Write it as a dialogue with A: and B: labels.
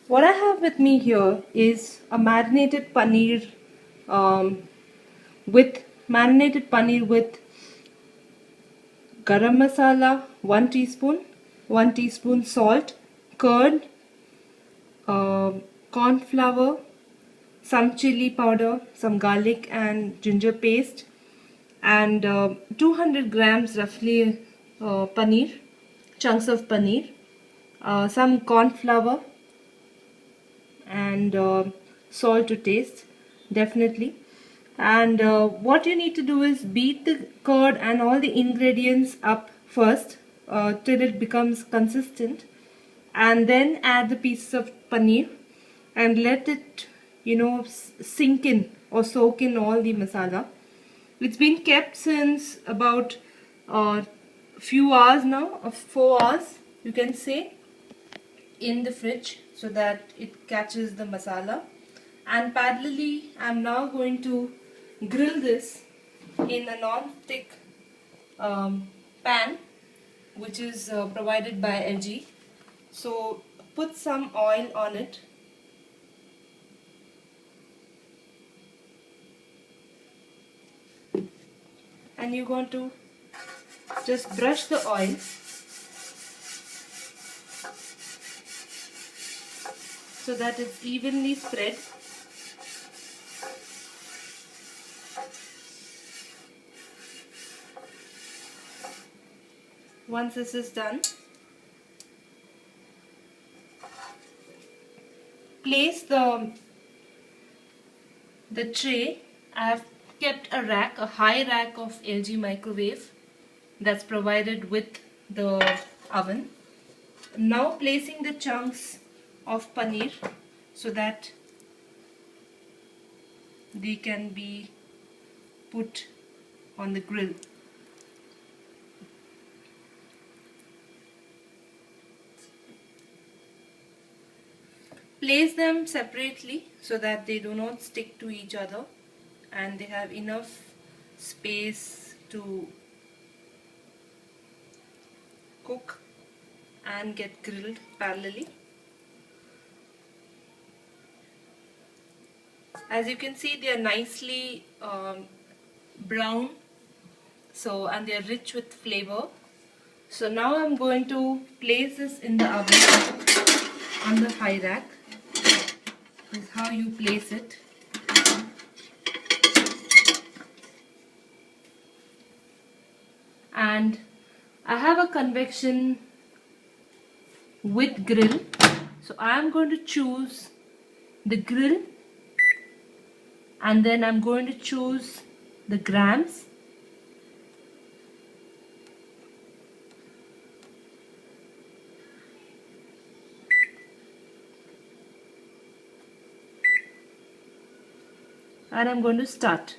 A: What I have with me here is a marinated paneer um, with garam masala, 1 teaspoon, 1 teaspoon salt, curd, corn flour, some chili powder, some garlic and ginger paste, and 200 grams roughly paneer, chunks of paneer, some corn flour, and salt to taste, definitely. And what you need to do is beat the curd and all the ingredients up first till it becomes consistent, and then add the pieces of paneer and let it, sink in or soak in all the masala. It's been kept since about few hours now, 4 hours you can say, in the fridge so that it catches the masala. And parallelly I'm now going to grill this in a non-stick pan which is provided by LG. So put some oil on it, and you're going to just brush the oil so that it's evenly spread. Once this is done, place the tray. I have kept a rack, a high rack of LG microwave that's provided with the oven. Now placing the chunks of paneer so that they can be put on the grill. Place them separately so that they do not stick to each other and they have enough space to cook and get grilled parallelly. As you can see, they are nicely brown, and they are rich with flavor. So now I'm going to place this in the oven on the high rack. This is how you place it. And I have a convection with grill, so I am going to choose the grill, and then I'm going to choose the grams. And I'm going to start.